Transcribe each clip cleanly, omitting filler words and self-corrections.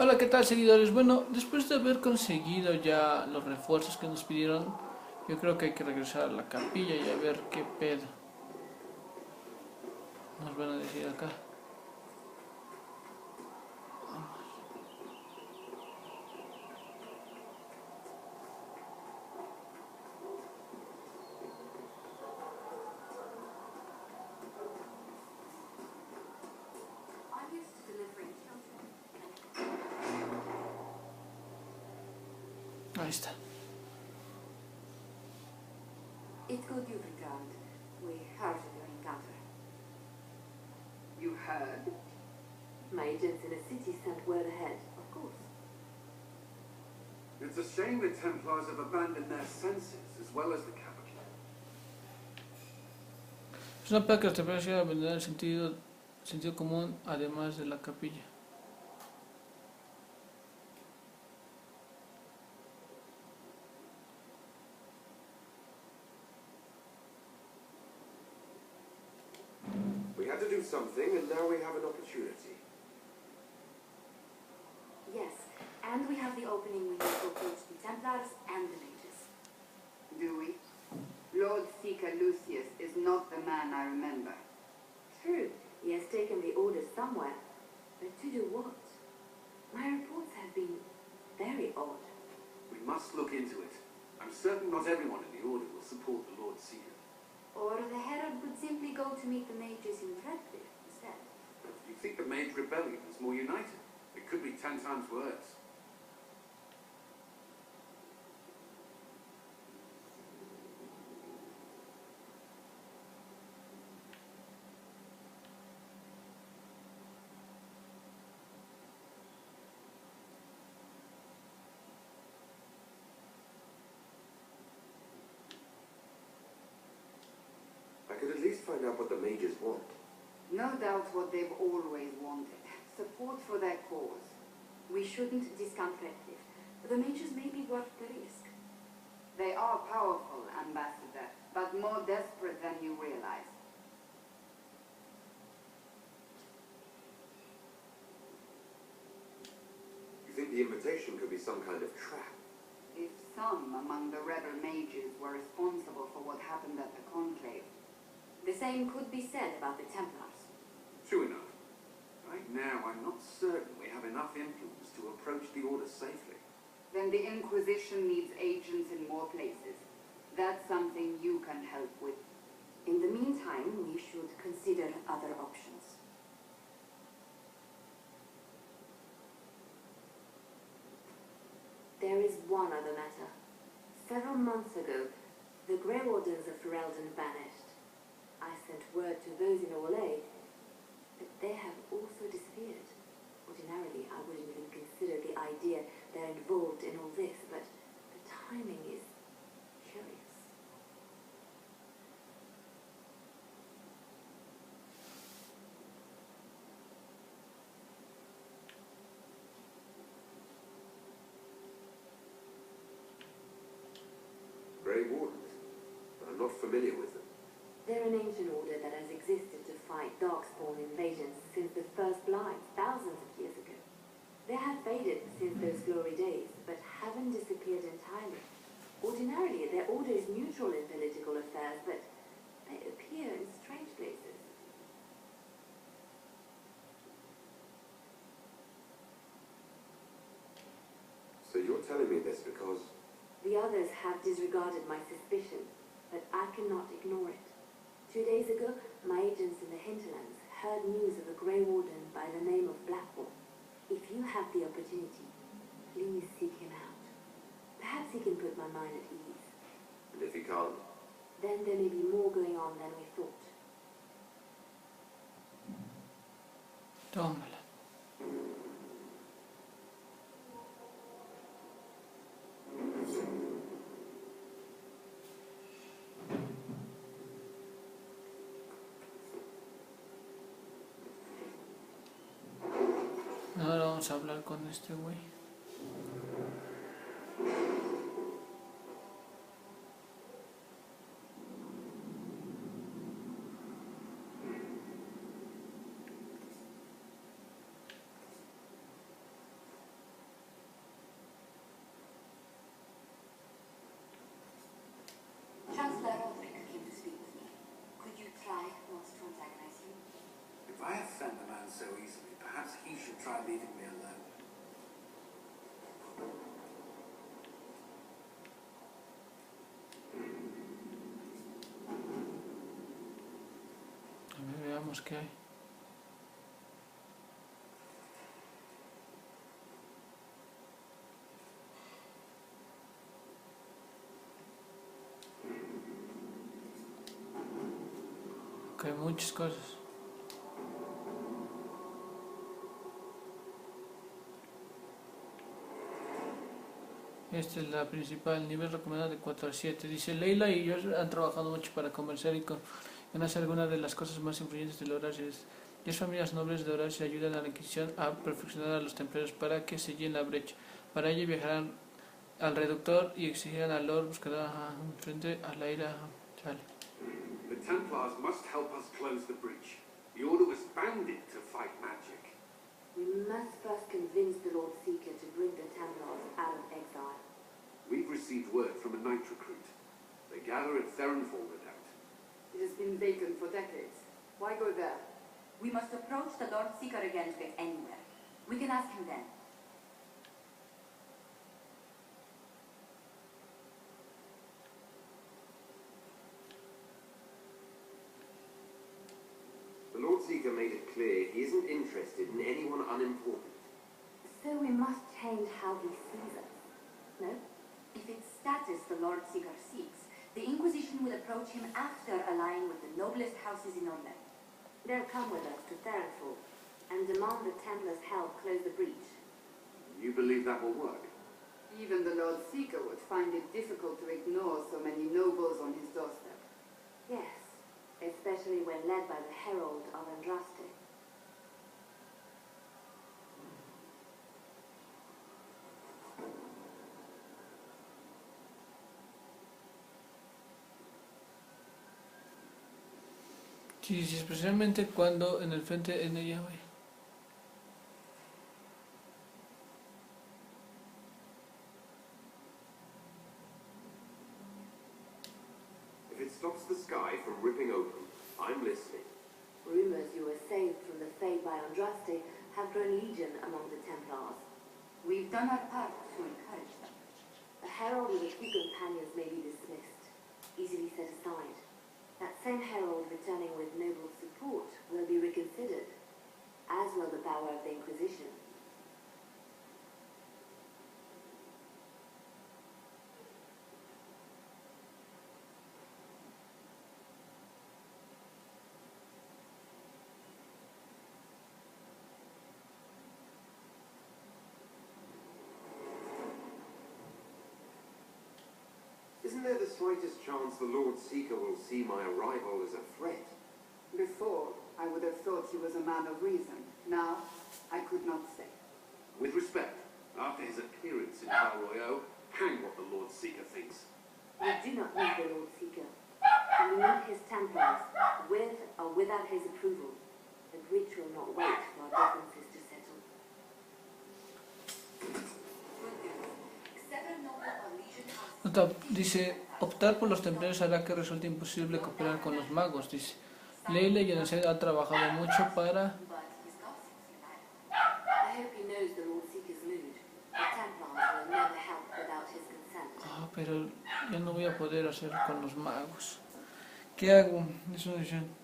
Hola, ¿qué tal, seguidores? Bueno, después de haber conseguido ya los refuerzos que nos pidieron, yo creo que hay que regresar a la capilla y a ver qué pedo nos van a decir acá. Ahí está. It's good you returned. We heard of your encounter. You heard? My agents in the city sent word ahead, of course. It's a shame the Templars have abandoned their senses as well as the capital. Es una pena que los templarios lleguen a abandonar el sentido común, además de la capilla. We had to do something, and now we have an opportunity. Yes, and we have the opening window to approach the Templars and the mages. Do we? Lord Seeker Lucius is not the man I remember. True, he has taken the orders somewhere, but to do what? My reports have been very odd. We must look into it. I'm certain not everyone in the Order will support the Lord Seeker. Or the Herald would simply go to meet the mages in Redcliffe instead. Do you think the Mage Rebellion is more united? It could be 10 times worse. I could at least find out what the mages want. No doubt what they've always wanted. Support for their cause. We shouldn't discount Redcliffe. The mages may be worth the risk. They are powerful, Ambassador, but more desperate than you realize. You think the invitation could be some kind of trap? If some among the rebel mages were responsible for what happened at the Conclave. The same could be said about the Templars. True enough. Right now, I'm not certain we have enough influence to approach the Order safely. Then the Inquisition needs agents in more places. That's something you can help with. In the meantime, we should consider other options. There is one other matter. Several months ago, the Grey Wardens of Ferelden vanished. I sent word to those in Orlais, but they have also disappeared. Ordinarily, I wouldn't even consider the idea they're involved in all this, but the timing is curious. Grey Wardens? I'm not familiar with them. They're an ancient order that has existed to fight darkspawn invasions since the first Blight, thousands of years ago. They have faded since those glory days, but haven't disappeared entirely. Ordinarily, their order is neutral in political affairs, but they appear in strange places. So you're telling me this because... The others have disregarded my suspicion, but I cannot ignore it. 2 days ago, my agents in the hinterlands heard news of a Grey Warden by the name of Blackwall. If you have the opportunity, please seek him out. Perhaps he can put my mind at ease. And if he can't? Then there may be more going on than we thought. Tómala. Ahora vamos a hablar con este güey. Veamos qué hay. Ok, muchas cosas. Esta es la principal, nivel recomendado de 4 a 7. Dice, Leila y yo han trabajado mucho para convencer y conocer algunas de las cosas más influyentes del Horacio. 10 familias nobles de Horacio ayudan a la Inquisición a perfeccionar a los templarios para que se llene la brecha. Para ello viajarán al Reductor y exigirán al Lord buscará frente a la ira. Chale. The Templars must help us close the breach. The Order was founded to fight magic. We must first convince the Lord Seeker to bring the Templars out of exile. We've received word from a knight recruit. They gather at Therenfall Redoubt. It has been vacant for decades. Why go there? We must approach the Lord Seeker again to get anywhere. We can ask him then. The Lord Seeker made it clear he isn't interested in anyone unimportant. So we must change how he sees us. No? If it's status the Lord Seeker seeks, the Inquisition will approach him after allying with the noblest houses in Orlais. They'll come with us to Therenfall and demand the Templars' help close the breach. You believe that will work? Even the Lord Seeker would find it difficult to ignore so many nobles on his doorstep. Yes, especially when led by the Herald of Andraste. Sí, sí, especialmente cuando en el frente en ella, güey. If it stops the sky from ripping open, I'm listening. Rumors you were saved from the fate by Andraste have grown legion among the Templars. We've done our part to encourage them. The Herald with a few companions may be dismissed, easily set aside. That same Herald returning with noble support will be reconsidered, as will the power of the Inquisition. Isn't there the slightest chance the Lord Seeker will see my arrival as a threat? Before, I would have thought he was a man of reason. Now, I could not say. With respect, after his appearance in Val Royale, hang what the Lord Seeker thinks. We do not need the Lord Seeker. We need his Templars, with or without his approval. The breach will not wait for our differences to settle. Nota, dice, optar por los templarios hará que resulte imposible cooperar con los magos, dice. Leila y Anastasia han trabajado mucho para... I hope he knows the Lord Seeker's mood. The Templars will never help without his consent. Ah, pero ya no voy a poder hacer con los magos. ¿Qué hago? Es una decisión.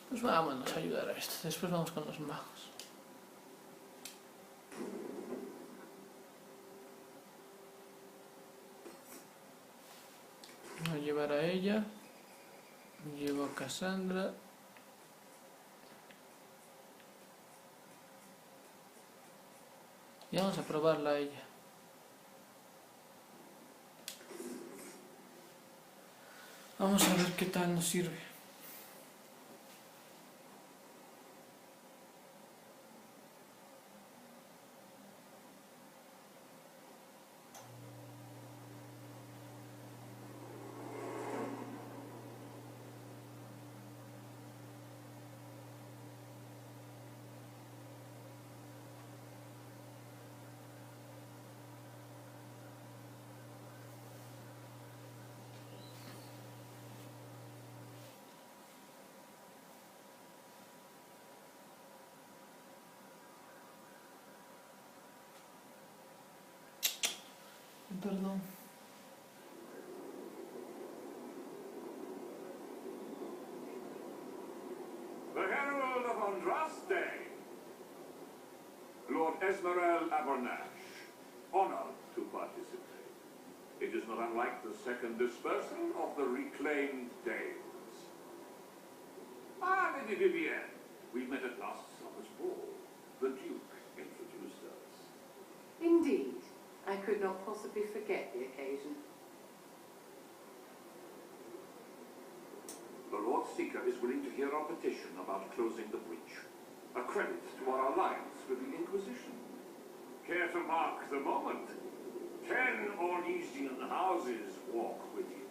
Pues vámonos a ayudar a esto. Después vamos con los magos. Voy a llevar a ella. Llevo a Cassandra. Y vamos a probarla a ella. Vamos a ver qué tal nos sirve. Perdón. The Herald of Andraste. Lord Esmerel Abernash, honored to participate. It is not unlike the second dispersal of the reclaimed Dales. Ah, Lady Vivienne, we met at last summer's ball. The Duke introduced us. Indeed. I could not possibly forget the occasion. The Lord Seeker is willing to hear our petition about closing the breach. A credit to our alliance with the Inquisition. Care to mark the moment? 10 Ornesian houses walk with you.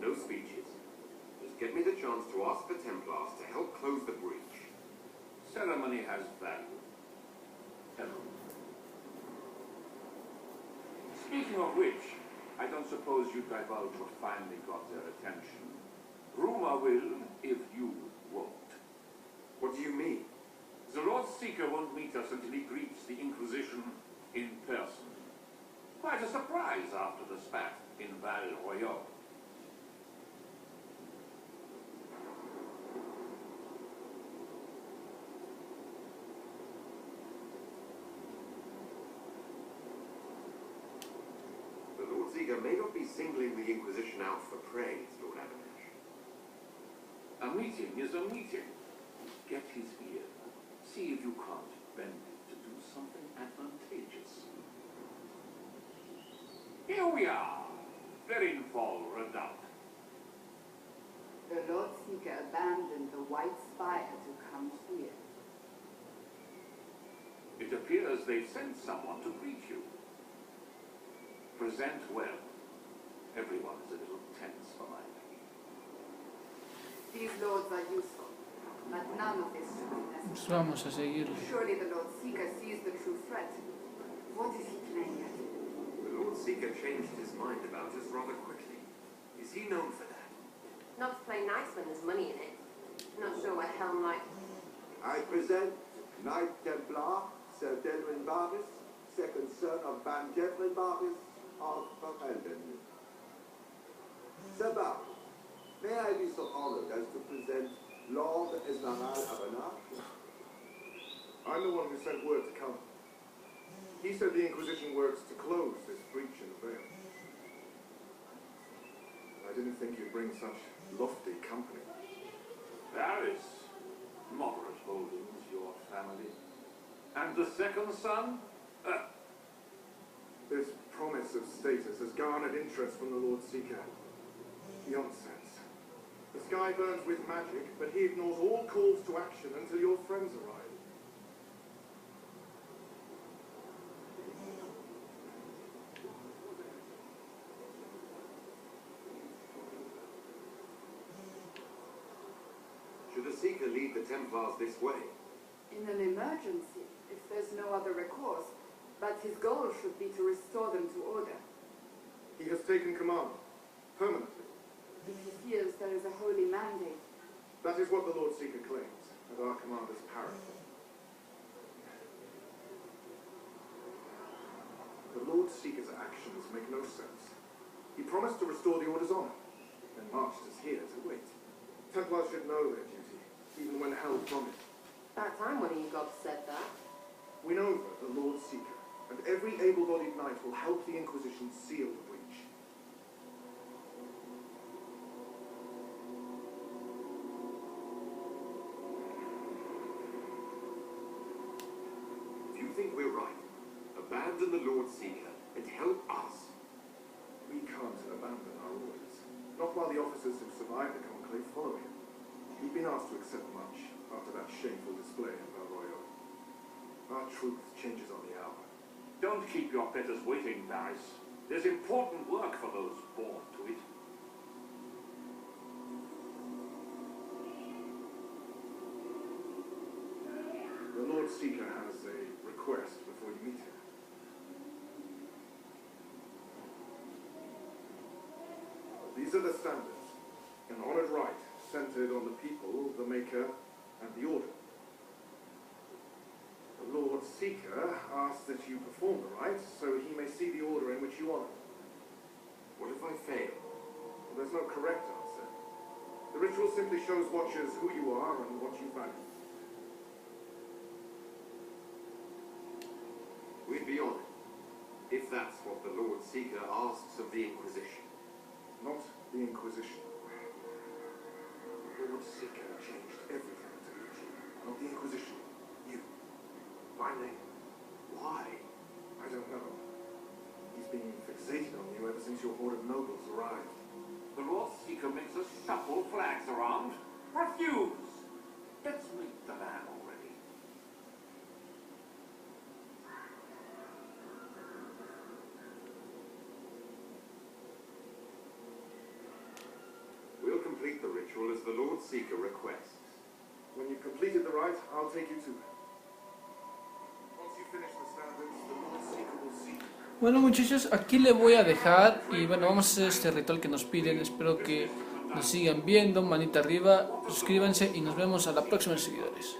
No speeches. Just get me the chance to ask the Templars to help close the breach. Ceremony has value. Hello. Speaking of which, I don't suppose you divulge what finally got their attention. Rumor will, if you won't. What do you mean? The Lord Seeker won't meet us until he greets the Inquisition in person. Quite a surprise after the spat in Val Royale. Seeker may not be singling the Inquisition out for praise, Lord Abernash. A meeting is a meeting. Get his ear. See if you can't bend it to do something advantageous. Here we are. Verinfall Redoubt. The Lord Seeker abandoned the White Spire to come here. It appears they've sent someone to greet you. Present well. Everyone is a little tense for my liking. These lords are useful, but none of this should be Pues necessary. vamos a seguirle. Surely the Lord Seeker sees the true threat. What is he playing at? The Lord Seeker changed his mind about us rather quickly. Is he known for that? Not to play nice when there's money in it. Not sure what Helm like. I present Knight Templar, Sir Delrin Barvis, second son of Ban Jeffrey Barvis of Elden. Sir Barvis, may I be so honored as to present Lord Esmerel Abernash? I'm the one who sent word to come. He said the Inquisition works to close this breach in the veil. I didn't think you'd bring such lofty company. Paris. Moderate holdings, your family. And the second son? This promise of status has garnered interest from the Lord Seeker. Nonsense. The sky burns with magic, but he ignores all calls to action until your friends arrive. Should the Seeker lead the Templars this way? In an emergency, if there's no other recourse, but his goal should be to restore them to order. He has taken command, permanently. If he feels there is a holy mandate. That is what the Lord Seeker claims, and our commander's parrot. The Lord Seeker's actions make no sense. He promised to restore the Order's honor, then marched us here to wait. Templars should know their duty, even when held from it. About time one of you gods said that. Win over the Lord Seeker, and every able-bodied knight will help the Inquisition seal the breach. If you think we're right, abandon the Lord Seeker and help us. We can't abandon our orders. Not while the officers who survived the conclave follow him. We've been asked to accept much after that shameful display in Val Royale. Our truth changes on the hour. Don't keep your betters waiting, Paris. There's important work for those born to it. The Lord Seeker has a request before you meet him. These are the standards. An honored right, centered on the people, the Maker, and the Order. The Lord Seeker asks that you perform the rites so he may see the order in which you honor. What if I fail? Well, there's no correct answer. The ritual simply shows watchers who you are and what you value. We'd be honored, if that's what the Lord Seeker asks of the Inquisition. Not the Inquisition. The Lord Seeker changed everything to Inicie. Not the Inquisition. You. Finally. Why? I don't know. He's been fixated on you ever since your horde of nobles arrived. The Lord Seeker makes us shuffle flags around. Refuse! Let's meet the man already. We'll complete the ritual as the Lord Seeker requests. When you've completed the rite, I'll take you to him. Once you finish the standards, the Lord Seeker will see you. Bueno muchachos, aquí le voy a dejar y bueno, vamos a hacer este ritual que nos piden. Espero que nos sigan viendo, manita arriba, suscríbanse y nos vemos a la próxima, seguidores.